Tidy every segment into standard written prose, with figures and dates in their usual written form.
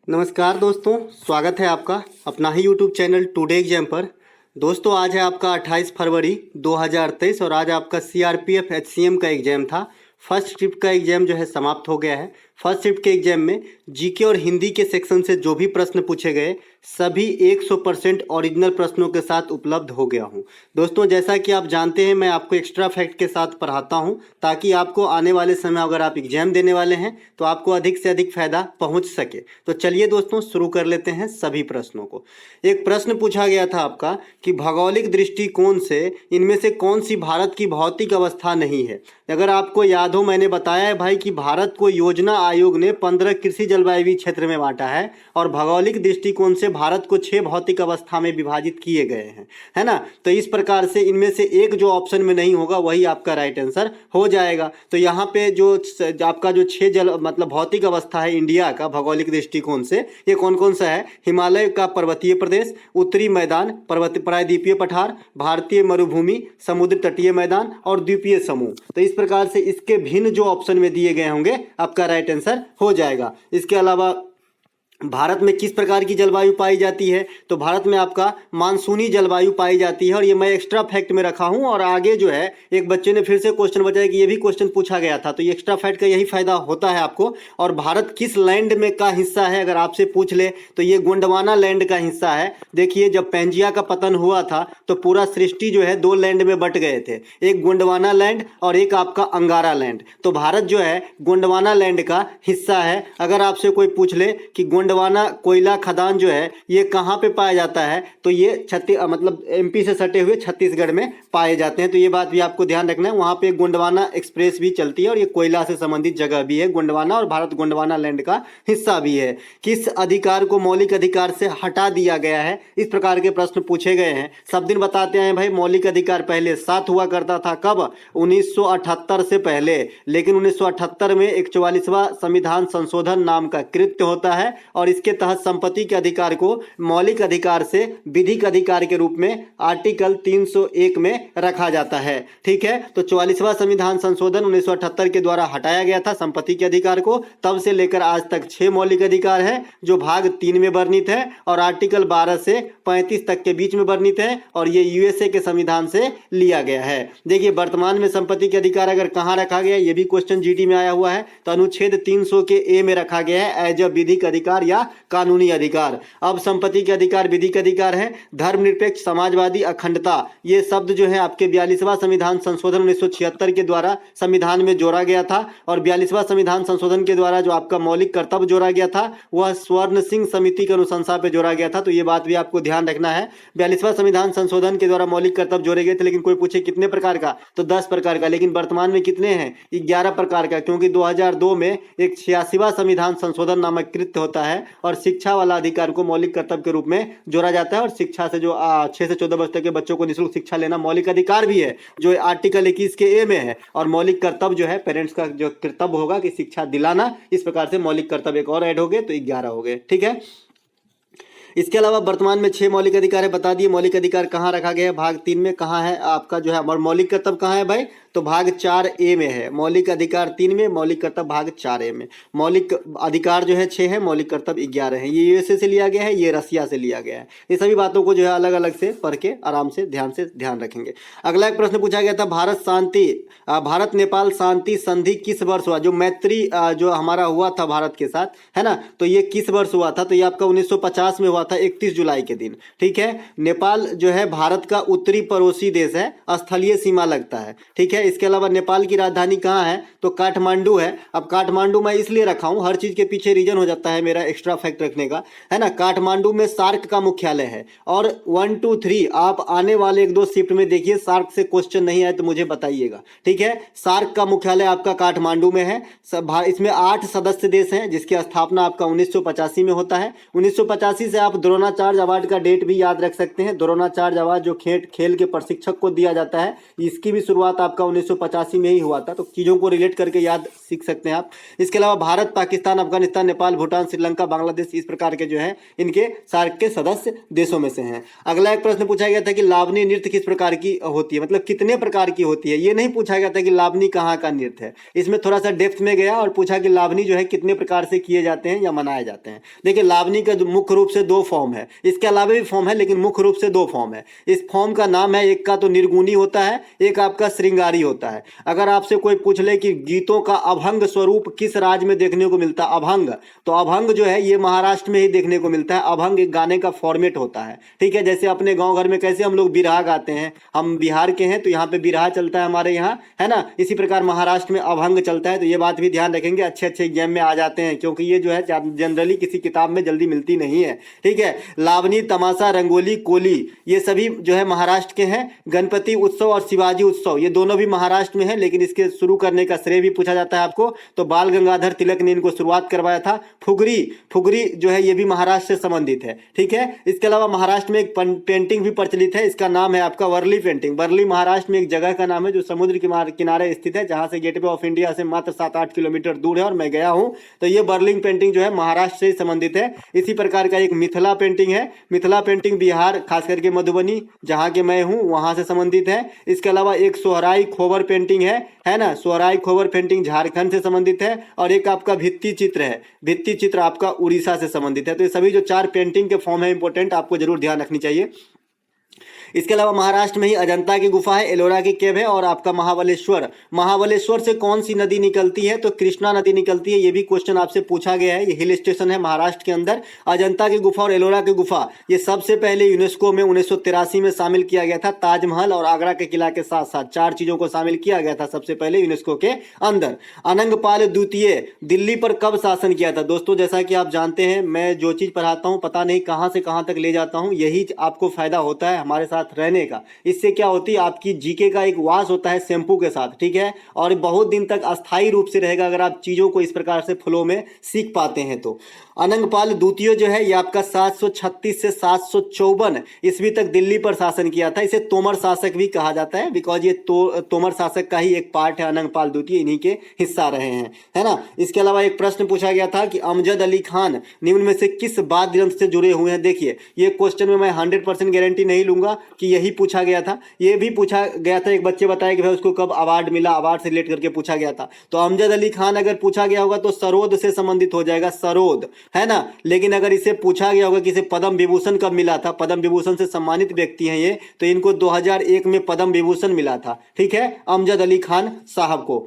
नमस्कार दोस्तों, स्वागत है आपका अपना ही यूट्यूब चैनल टुडे एग्जाम पर। दोस्तों आज है आपका 28 फरवरी 2023 और आज आपका सीआरपीएफ एचसीएम का एग्जाम था। फर्स्ट शिफ्ट का एग्जाम जो है समाप्त हो गया है। फर्स्ट शिफ्ट के एग्जाम में जीके और हिंदी के सेक्शन से जो भी प्रश्न पूछे गए सभी 100% ओरिजिनल प्रश्नों के साथ उपलब्ध हो गया हूं। दोस्तों जैसा कि आप जानते हैं मैं आपको एक्स्ट्रा फैक्ट के साथ पढ़ाता हूं ताकि आपको आने वाले समय अगर आप एग्जाम देने वाले हैं तो आपको अधिक से अधिक फायदा पहुंच सके। तो चलिए दोस्तों शुरू कर लेते हैं सभी प्रश्नों को। एक प्रश्न पूछा गया था आपका कि भौगोलिक दृष्टिकोण से इनमें से कौन सी भारत की भौतिक अवस्था नहीं है। अगर आपको याद हो मैंने बताया है भाई कि भारत को योजना आयोग ने 15 कृषि जलवायु क्षेत्र में बांटा है और भौगोलिक दृष्टिकोण से भारत को 6 भौतिक अवस्था में विभाजित किए गए हैं, है ना। तो इस प्रकार से इनमें से एक जो ऑप्शन में नहीं होगा वही आपका राइट आंसर हो जाएगा। तो यहाँ पे जो आपका जो 6 मतलब भौतिक अवस्था है इंडिया का भौगोलिक दृष्टिकोण से, ये कौन कौन सा है? हिमालय का पर्वतीय प्रदेश, उत्तरी मैदान, प्रायद्वीपीय पठार, भारतीय मरुभूमि, समुद्र तटीय मैदान और द्वीपीय समूह। तो इस प्रकार से इसके भिन्न जो ऑप्शन में दिए गए होंगे आपका राइट आंसर हो जाएगा। इसके अलावा भारत में किस प्रकार की जलवायु पाई जाती है? तो भारत में आपका मानसूनी जलवायु पाई जाती है और ये मैं एक्स्ट्रा फैक्ट में रखा हूं। और आगे जो है एक बच्चे ने फिर से क्वेश्चन बताया कि ये भी क्वेश्चन पूछा गया था, तो ये एक्स्ट्रा फैक्ट का यही फायदा होता है आपको। और भारत किस लैंड में का हिस्सा है अगर आपसे पूछ ले तो ये गोंडवाना लैंड का हिस्सा है। देखिए जब पेंजिया का पतन हुआ था तो पूरा सृष्टि जो है 2 लैंड में बट गए थे, एक गोंडवाना लैंड और एक आपका अंगारा लैंड। तो भारत जो है गोंडवाना लैंड का हिस्सा है। अगर आपसे कोई पूछ ले कि गोंडवाना कोयला खदान जो है ये कहाँ पे पाया जाता है तो ये मतलब एमपी से सटे हुए छत्तीसगढ़ में पाए जाते हैं। तो ये बात भी आपको ध्यान रखना है। वहाँ पे गोंडवाना एक्सप्रेस भी चलती है और ये कोयला से संबंधित जगह भी है गोंडवाना, और भारत गोंडवाना लैंड का हिस्सा भी है। किस अधिकार को मौलिक अधिकार से हटा दिया गया है? इस प्रकार के प्रश्न पूछे गए हैं। सब दिन बताते हैं भाई मौलिक अधिकार पहले 7 हुआ करता था। कब? 1978 से पहले। लेकिन 1978 में एक 44वां संविधान संशोधन नाम का कृत्य होता है और इसके तहत संपत्ति के अधिकार को मौलिक अधिकार से विधिक अधिकार के रूप में आर्टिकल 301 में रखा जाता है। ठीक है, तो 44वां संविधान संशोधन 1978 के द्वारा हटाया गया था संपत्ति के अधिकार को। तब से लेकर आज तक 6 मौलिक अधिकार है जो भाग 3 में वर्णित है और आर्टिकल 12 से 35 तक के बीच में वर्णित है और ये यूएसए के संविधान से लिया गया है। देखिए वर्तमान में संपत्ति के अधिकार अगर कहां रखा गया, ये भी क्वेश्चन जीडी में आया हुआ है, तो अनुच्छेद 300 के ए में रखा गया है एज अ विधिक अधिकार या कानूनी अधिकार। अब संपत्ति के अधिकार विधिक अधिकार है। धर्मनिरपेक्ष, समाजवादी, अखंडता, ये शब्द जो है आपके 42वां संविधान संशोधन 1976 के द्वारा संविधान में जोड़ा गया था और 42वां संविधान संशोधन के द्वारा जो आपका मौलिक कर्तव्य जोड़ा गया था वह स्वर्ण सिंह समिति की अनुशंसा पे जोड़ा गया था। तो ये बात भी आपको ध्यान रखना है। 42वां संविधान संशोधन के द्वारा मौलिक कर्तव्य जोड़े गए थे, लेकिन कोई पूछे कितने प्रकार का, तो 10 प्रकार का। लेकिन वर्तमान में कितने हैं? 11 प्रकार का, क्योंकि 2002 में एक 86वां संविधान संशोधन नामक कृत्य होता है और शिक्षा वाला अधिकार को मौलिक कर्तव्य के रूप में जोड़ा जाता है। और शिक्षा से जो 6 से 14 वर्ष तक के बच्चों को निःशुल्क शिक्षा लेना मौलिक अधिकार भी है जो आर्टिकल 21 के ए में है। और मौलिक कर्तव्य जो है पेरेंट्स का जो कर्तव्य होगा कि शिक्षा दिलाना, इस प्रकार से मौलिक कर्तव्य एक और ऐड हो गए तो 11 हो गए। ठीक है, इसके अलावा वर्तमान में 6 मौलिक अधिकार है। बता दिए मौलिक अधिकार कहाँ रखा गया है, भाग 3 में कहाँ है आपका जो है। और मौलिक कर्तव्य कहाँ है भाई? तो भाग 4A में है। मौलिक अधिकार 3 में, मौलिक कर्तव्य भाग 4A में। मौलिक अधिकार जो है 6 है, मौलिक कर्तव्य 11 है। ये यूएसए से लिया गया है, ये रसिया से लिया गया है। ये सभी बातों को जो है अलग अलग से पढ़ के आराम से ध्यान रखेंगे। अगला एक प्रश्न पूछा गया था, भारत नेपाल शांति संधि किस वर्ष हुआ? जो मैत्री जो हमारा हुआ था भारत के साथ, है ना, तो ये किस वर्ष हुआ था? तो ये आपका 1950 में हुआ था 31 जुलाई के दिन। ठीक है, नेपाल जो है भारत का उत्तरी पड़ोसी देश है, स्थलीय सीमा लगता है। ठीक है, इसके अलावा नेपाल की राजधानी कहाँ है? तो काठमांडू है। अब काठमांडू मैं इसलिए रखा हूं, हर चीज के पीछे रीजन हो जाता है मेरा एक्स्ट्रा फैक्ट रखने का, है ना। काठमांडू में सार्क का मुख्यालय है। और 1, 2, 3 आप आने वाले 1-2 शिफ्ट में देखिए सार्क से क्वेश्चन नहीं आए तो मुझे बताइएगा। ठीक है, सार्क का मुख्यालय आपका काठमांडू में है। इसमें 8 सदस्य देश हैं जिसकी स्थापना आपका 1985 में होता है। 1985 से आप द्रोणाचार्य अवार्ड का डेट भी याद रख सकते हैं। द्रोणाचार्य अवार्ड जो खेल के प्रशिक्षक को दिया जाता है, इसकी भी शुरुआत आपका 1985 में ही हुआ था। तो चीज़ों को रिलेट करके याद सीख सकते हैं आप। इसके अलावा भारत, पाकिस्तान, अफगानिस्तान, नेपाल, भूटान, श्रीलंका, बांग्लादेश, इस प्रकार के जो है इनके सार्क के सदस्य देशों में से हैं। अगला एक प्रश्न पूछा गया था कि लावनी नृत्य किस प्रकार की होती है, मतलब कितने प्रकार की होती है। ये नहीं पूछा गया था कि लावनी कहाँ का नृत्य है, इसमें थोड़ा सा डेप्थ में गया और पूछा कि लावनी जो है कितने प्रकार से किए जाते हैं या मनाए जाते हैं। देखिए लावनी का मुख्य रूप से दो फॉर्म है, इसके अलावा भी फॉर्म है लेकिन मुख्य रूप से दो फॉर्म है। इस फॉर्म का नाम है, एक का तो निर्गुणी होता है, एक आपका श्रृंगारी होता है। अगर आपसे कोई पूछ ले कि गीतों का अभंग स्वरूप किस राज्य में देखने को मिलता है, अभंग, तो अभंग जो है ये महाराष्ट्र में ही देखने को मिलता है। अभंग एक गाने का फॉर्मेट होता है, ठीक है। जैसे अपने गांव घर में कैसे हम लोग बिरहा गाते हैं, हम बिहार के हैं तो यहाँ पे बिरहा चलता है हमारे यहाँ, है ना। इसी प्रकार महाराष्ट्र में अभंग चलता है। तो ये बात भी ध्यान रखेंगे, अच्छे अच्छे एग्जाम में आ जाते हैं, क्योंकि ये जो है जनरली किसी किताब में जल्दी मिलती नहीं है, ठीक है। लावनी, तमाशा, रंगोली, कोली, ये सभी जो है महाराष्ट्र के हैं। गणपति उत्सव और शिवाजी उत्सव ये दोनों भी महाराष्ट्र में है, लेकिन इसके शुरू करने का श्रेय भी पूछा जाता है आपको, तो बाल गंगाधर तिलक ने इनको शुरुआत करवाया था। फुगरी, फुगरी जो है ये भी महाराष्ट्र से संबंधित है, ठीक है। इसके अलावा महाराष्ट्र में एक पेंटिंग भी प्रचलित है, इसका नाम है आपका वर्ली पेंटिंग। वर्ली महाराष्ट्र में एक जगह का नाम है जो समुद्र के किनारे स्थित है, जहां से गेटवे ऑफ इंडिया से मात्र 7-8 किलोमीटर दूर है और मैं गया हूं। तो ये बर्लिंग पेंटिंग जो है महाराष्ट्र से संबंधित है। इसी प्रकार का एक मिथिला पेंटिंग है, मिथिला पेंटिंग बिहार खास करके मधुबनी जहां के मैं हूं वहां से संबंधित है। इसके अलावा एक सोहराई खोबर पेंटिंग है ना, सोहराई खोबर पेंटिंग झारखंड से संबंधित है। और एक आपका भित्ति चित्र है, भित्ति चित्र आपका उड़ीसा से संबंधित है। तो ये सभी जो 4 पेंटिंग के फॉर्म है इंपॉर्टेंट, आपको जरूर ध्यान रखनी चाहिए। इसके अलावा महाराष्ट्र में ही अजंता की गुफा है, एलोरा की केव है और आपका महाबलेश्वर। महाबलेश्वर से कौन सी नदी निकलती है, तो कृष्णा नदी निकलती है। ये भी क्वेश्चन आपसे पूछा गया है। ये हिल स्टेशन है महाराष्ट्र के अंदर। अजंता की गुफा और एलोरा की गुफा ये सबसे पहले यूनेस्को में 1983 में शामिल किया गया था। ताजमहल और आगरा के किला के साथ साथ 4 चीजों को शामिल किया गया था सबसे पहले यूनेस्को के अंदर। अनंगपाल द्वितीय दिल्ली पर कब शासन किया था। दोस्तों जैसा कि आप जानते हैं, मैं जो चीज पढ़ाता हूँ पता नहीं कहाँ से कहाँ तक ले जाता हूँ, यही आपको फायदा होता है हमारे साथ रहने का। इससे क्या होती है, आपकी जीके का एक वाश होता है शैम्पू के साथ, ठीक है, और बहुत दिन तक अस्थायी रूप से रहेगा अगर आप चीजों को इस प्रकार से फ्लो में सीख पाते हैं तो। अनंगपाल द्वितीय जो है ये आपका 736 से 754 ईस्वी तक दिल्ली पर शासन किया था। इसे तोमर शासक भी कहा जाता है, बिकॉज ये तोमर शासक का ही एक पार्ट है। अनंगपाल द्वितीय इन्हीं के हिस्सा रहे हैं, है ना। इसके अलावा एक प्रश्न पूछा गया था कि अमजद अली खान निम्न में से किस वाद्य ग्रंथ से जुड़े हुए हैं। देखिए ये क्वेश्चन में मैं 100% गारंटी नहीं लूंगा कि यही पूछा गया था। ये भी पूछा गया था, एक बच्चे बताया कि भाई उसको कब अवार्ड मिला, अवार्ड से रिलेट करके पूछा गया था। तो अमजद अली खान अगर पूछा गया होगा तो सरोद से संबंधित हो जाएगा, सरोद, है ना। लेकिन अगर इसे पूछा गया होगा कि इसे पद्म विभूषण कब मिला था, पद्म विभूषण से सम्मानित व्यक्ति हैं ये, तो इनको 2001 में पद्म विभूषण मिला था, ठीक है, अमजद अली खान साहब को।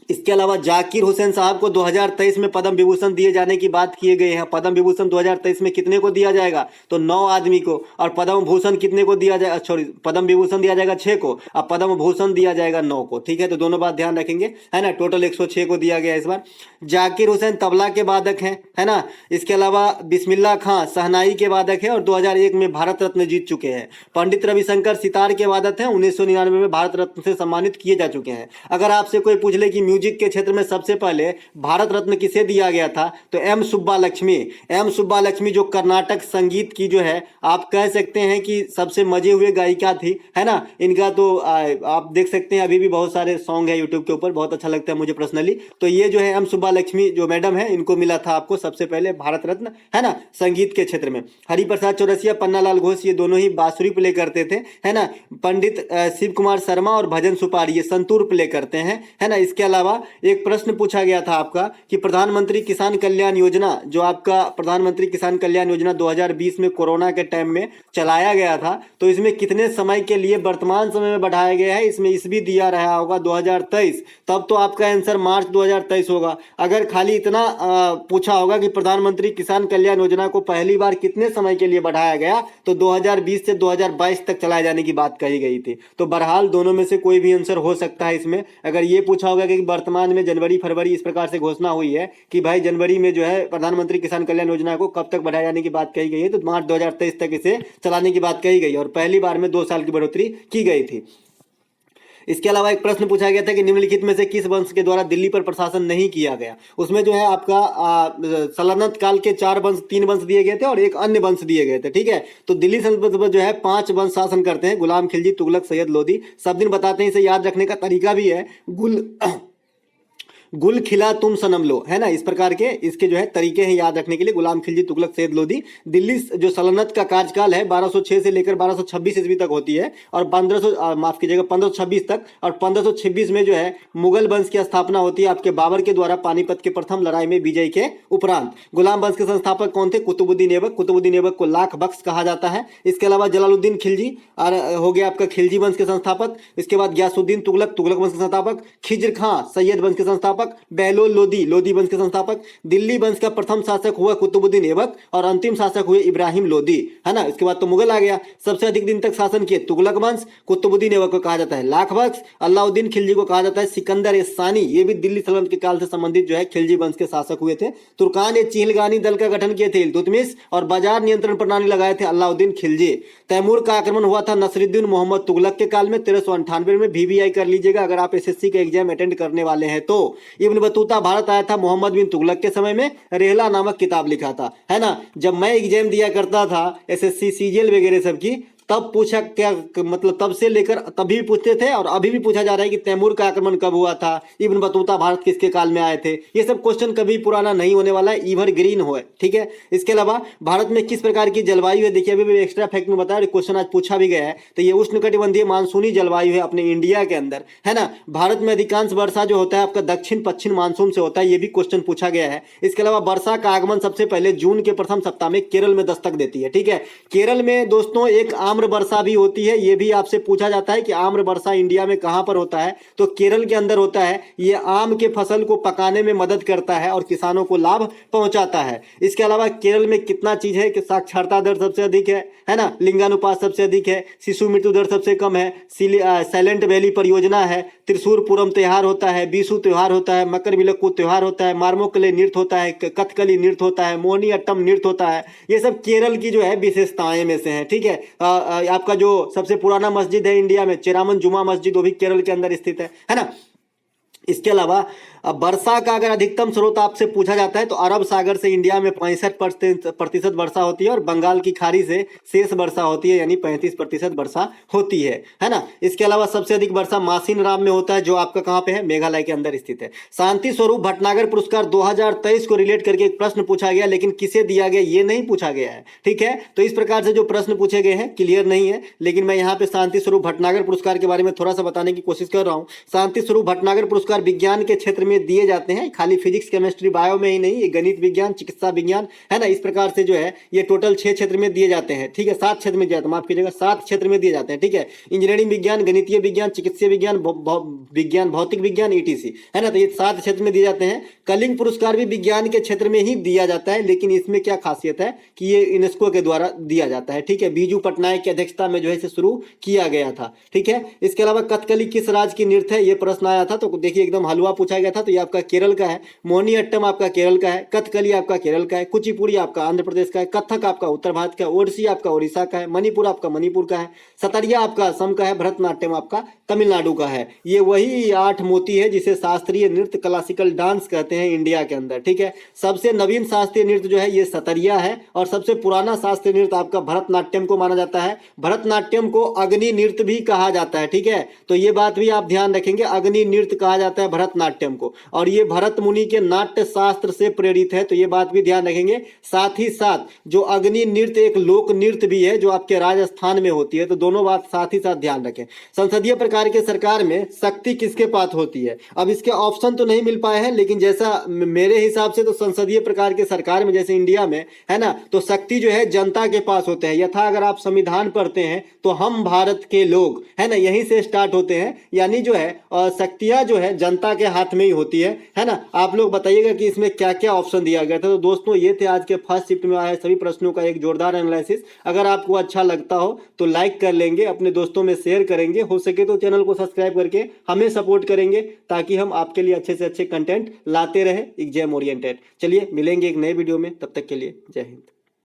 इसके अलावा जाकिर हुसैन साहब को 2023 में पद्म विभूषण दिए जाने की बात किए गए हैं। पद्म विभूषण 2023 में कितने को दिया जाएगा, तो 9 आदमी को, और पद्म भूषण कितने को दिया जाएगा, सॉरी पद्म विभूषण दिया जाएगा 6 को और पद्म भूषण दिया जाएगा 9 को, ठीक है। तो दोनों बात ध्यान रखेंगे, है ना। टोटल 106 को दिया गया इस बार। जाकिर हुसैन तबला के वादक हैं, है ना। इसके अलावा बिस्मिल्लाह खां शहनाई के वादक है और 2001 में भारत रत्न जीत चुके हैं। पंडित रविशंकर सितार के वादक हैं, 1999 में भारत रत्न से सम्मानित किए जा चुके हैं। अगर आपसे कोई पूछ ले कि म्यूजिक के क्षेत्र में सबसे पहले भारत रत्न किसे दिया गया था, तो एम सुब्बा लक्ष्मी जो कर्नाटक संगीत की जो है आप कह सकते हैं कि सबसे मजे हुए गायिका थी, है ना। इनका तो आप देख सकते हैं अभी भी बहुत सारे सॉन्ग है यूट्यूब के ऊपर, बहुत अच्छा लगता है मुझे पर्सनली। तो ये जो है एम सुब्बा लक्ष्मी जो मैडम है, इनको मिला था आपको सबसे पहले भारत रत्न, है ना, संगीत के क्षेत्र में। हरिप्रसाद चौरसिया, पन्नालाल घोष ये दोनों ही बांसुरी प्ले करते थे, है ना। पंडित शिव कुमार शर्मा और भजन सुपारी ये संतूर प्ले करते हैं, है ना। इसके अलावा एक प्रश्न पूछा गया था आपका कि प्रधानमंत्री किसान कल्याण योजना, जो आपका प्रधानमंत्री किसान कल्याण योजना 2020 में कोरोना के टाइम में चलाया गया था, तो इसमें कितने समय के लिए वर्तमान समय में बढ़ाया गया है। इसमें ईस्वी दिया रहा होगा 2023, तब तो आपका आंसर मार्च 2023 होगा। अगर खाली इतना पूछा होगा कि प्रधानमंत्री किसान कल्याण योजना को पहली बार कितने समय के लिए बढ़ाया गया, तो 2020 से 2022 तक चलाए जाने की बात कही गई थी। तो बहरहाल दोनों में से कोई भी आंसर हो सकता है इसमें। अगर ये पूछा होगा कि वर्तमान में जनवरी फरवरी इस प्रकार से घोषणा हुई है कि भाई जनवरी में जो है प्रधानमंत्री किसान कल्याण योजना को कब तक बढ़ाए जाने की बात कही गई है, तो मार्च 2023 तक इसे चलाने की बात कही गई और पहली बार में 2 साल की बढ़ोतरी की गई थी। इसके अलावा एक प्रश्न पूछा गया था कि निम्नलिखित में से किस वंश के द्वारा दिल्ली पर प्रशासन नहीं किया गया। उसमें जो है आपका सल्तनत काल के 4 वंश, 3 वंश दिए गए थे और एक अन्य वंश दिए गए थे। ठीक है, तो दिल्ली सल्तनत पर जो है 5 वंश शासन करते हैं, गुलाम खिलजी, तुगलक, सैयद लोदी। सब दिन बताते हैं, इसे याद रखने का तरीका भी है, गुल खिला तुम सनम लो, है ना। इस प्रकार के इसके जो है तरीके हैं याद रखने के लिए, गुलाम खिलजी, तुगलक, सैयद लोदी। दिल्ली जो सल्तनत का कार्यकाल है 1206 से लेकर 1226 ईस्वी तक होती है और 1526 तक, और 1526 में जो है मुगल वंश की स्थापना होती है आपके बाबर के द्वारा पानीपत के प्रथम लड़ाई में विजय के उपरांत। गुलाम वंश के संस्थापक कौन थे? कुतुबुद्दीन ऐबक। कुतुबुद्दीन ऐबक को लाख बख्श कहा जाता है। इसके अलावा जलालुद्दीन खिलजी हो गया आपका खिलजी वंश के संस्थापक। इसके बाद गयासुद्दीन तुगलक, तुगलक वंश के संस्थापक। खिज्र खां, सैयद वंश के संस्थापक। बहलोल लोदी, लोदी वंश के संस्थापक। दिल्ली वंश का प्रथम शासक हुआ कुतुबुद्दीन ऐबक और अंतिम शासक हुए इब्राहिम लोदी, है ना। इसके बाद तो मुगल आ गया। सबसे अधिक दिन तक शासन किए तुगलक वंश, कुतुबुद्दीन ऐबक को कहा जाता है लाख बख्श, अलाउद्दीन खिलजी को कहा जाता है सिकंदर ए सानी, ये भी दिल्ली सल्तनत के काल से संबंधित जो है खिलजी वंश के शासक हुए थे। तुर्कान ए चिहलगानी दल का गठन किए थे इल्तुतमिश और बाजार नियंत्रण प्रणाली लगाए थे अलाउद्दीन खिलजी। तैमूर का आक्रमण हुआ था नसरुद्दीन मोहम्मद तुगलक के काल में 1398 में। VVI कर लीजिएगा अगर आप SSC का एग्जाम अटेंड करने वाले हैं तो। इब्न बतूता भारत आया था मोहम्मद बिन तुगलक के समय में, रेहला नामक किताब लिखा था, है ना। जब मैं एग्जाम दिया करता था SSC CGL वगैरह सब की, तब पूछा क्या मतलब, तब से लेकर तभी पूछते थे और अभी भी पूछा जा रहा है कि तैमूर का आक्रमण कब हुआ था, इब्न बतूता भारत किसके काल में आए थे। ये सब क्वेश्चन कभी पुराना नहीं होने वाला है, ईवर ग्रीन हो। ठीक है, इसके अलावा भारत में किस प्रकार की जलवायु है, देखिए अभी भी एक्स्ट्रा फैक्ट में बताया, क्वेश्चन आज पूछा भी गया है। तो ये उष्णकटिबंधीय मानसूनी जलवायु है अपने इंडिया के अंदर, है ना। भारत में अधिकांश वर्षा जो होता है आपका दक्षिण पश्चिम मानसून से होता है, ये भी क्वेश्चन पूछा गया है। इसके अलावा वर्षा का आगमन सबसे पहले जून के प्रथम सप्ताह में केरल में दस्तक देती है। ठीक है, केरल में दोस्तों एक आम्र वर्षा भी होती है, ये भी आपसे पूछा जाता है कि आम्र वर्षा इंडिया में कहां पर होता है, तो केरल के अंदर होता है। ये आम के फसल को पकाने में मदद करता है और किसानों को लाभ पहुंचाता है। इसके अलावा केरल में कितना चीज है कि साक्षरता दर सबसे अधिक है ना, लिंगानुपात सबसे अधिक है, शिशु मृत्यु दर सबसे कम है, साइलेंट वैली परियोजना है, त्रिशूरपुरम त्योहार होता है, बीसू त्योहार होता है, मकर विलक्कू त्योहार होता है, मार्मोकले नृत्य होता है, कथकली नृत्य होता है, मोहिनी अट्टम नृत्य होता है। ये सब केरल की जो है विशेषताएं में से है। ठीक है, आपका जो सबसे पुराना मस्जिद है इंडिया में, चेरामन जुमा मस्जिद, वो भी केरल के अंदर स्थित है ना। इसके अलावा वर्षा का अगर अधिकतम स्रोत आपसे पूछा जाता है तो अरब सागर से इंडिया में 65% वर्षा होती है और बंगाल की खाड़ी से शेष वर्षा होती है, यानी 35% वर्षा होती है ना। इसके अलावा सबसे अधिक वर्षा मासिन राम में होता है, जो आपका कहाँ पे है, मेघालय के अंदर स्थित है। शांति स्वरूप भटनागर पुरस्कार 2023 को रिलेट करके एक प्रश्न पूछा गया, लेकिन किसे दिया गया ये नहीं पूछा गया है। ठीक है, तो इस प्रकार से जो प्रश्न पूछे गए हैं क्लियर नहीं है, लेकिन मैं यहाँ पे शांति स्वरूप भटनागर पुरस्कार के बारे में थोड़ा सा बताने की कोशिश कर रहा हूँ। शांति स्वरूप भटनागर पुरस्कार विज्ञान के क्षेत्र में दिए जाते हैं, खाली फिजिक्स, केमिस्ट्री, बायो में ही नहीं, ये गणित विज्ञान, चिकित्सा विज्ञान, है ना। इस प्रकार से जो है ये टोटल 6 क्षेत्र में दिए जाते हैं। ठीक है, 7 क्षेत्र में दिए जाते हैं, माफ कीजिएगा, 7 क्षेत्र में दिए जाते हैं। ठीक है, इंजीनियरिंग विज्ञान, गणितीय विज्ञान, चिकित्सीय विज्ञान, विज्ञान, भौतिक विज्ञान, ETC, है ना। तो ये 7 क्षेत्र में दिए जाते हैं। कलिंग पुरस्कार भी विज्ञान के क्षेत्र में ही दिया जाता है, लेकिन इसमें क्या खासियत है कि ये यूनेस्को के द्वारा दिया जाता है। ठीक है, बीजू पटनायक की अध्यक्षता में जो है इसे शुरू किया गया था। ठीक है, इसके अलावा कथकली किस राज्य की नृत्य है, ये प्रश्न आया था, तो देखिए एकदम हलवा पूछा गया था, तो ये आपका केरल का है। मोहिनी अट्टम आपका केरल का है, कथकली आपका केरल का है, कुचिपुड़ी आपका आंध्र प्रदेश का है, कथक आपका उत्तर भारत का है, ओडिसी आपका उड़ीसा का है, मणिपुर आपका मणिपुर का है, सतरिया आपका असम का है, भरतनाट्यम आपका तमिलनाडु का है। ये वही 8 मोती है जिसे शास्त्रीय नृत्य, क्लासिकल डांस कहते हैं इंडिया के अंदर। ठीक है, सबसे नवीन शास्त्रीय नृत्य जो है ये सतरिया है और सबसे पुराना शास्त्रीय नृत्य आपका भरतनाट्यम को माना जाता है। भरतनाट्यम को अग्नि नृत्य भी कहा जाता है। ठीक है, तो ये बात भी आप ध्यान रखेंगे, अग्नि नृत्य कहा जाता है भरतनाट्यम को, और ये भरत मुनि के नाट्य शास्त्र से प्रेरित है, तो ये बात भी ध्यान रखेंगे। साथ ही साथ जो अग्नि नृत्य एक लोक नृत्य भी है जो आपके राजस्थान में होती है, तो दोनों बात साथ ही साथ ध्यान रखें। संसदीय प्रकार के सरकार में शक्ति किसके पास होती है, अब इसके ऑप्शन तो नहीं मिल पाए हैं, लेकिन जैसा मेरे हिसाब से तो संसदीय प्रकार के सरकार में जैसे इंडिया में है ना, तो शक्ति जो है जनता के पास होते हैं। यथा अगर आप संविधान पढ़ते हैं तो हम भारत के लोग, है ना, यहीं से स्टार्ट होते हैं, यानी जो है शक्तियां जो है जनता के हाथ में ही होती है ना। आप लोग बताइएगा कि इसमें क्या क्या ऑप्शन दिया गया था। तो दोस्तों ये थे आज के फर्स्ट शिफ्ट में आए सभी प्रश्नों का एक जोरदार एनालिसिस। अगर आपको अच्छा लगता हो तो लाइक कर लेंगे, अपने दोस्तों में शेयर करेंगे, हो सके तो चैनल को सब्सक्राइब करके हमें सपोर्ट करेंगे, ताकि हम आपके लिए अच्छे से अच्छे कंटेंट लाते रहे एग्जाम ओरिएंटेड। चलिए मिलेंगे एक नए वीडियो में, तब तक के लिए जय हिंद।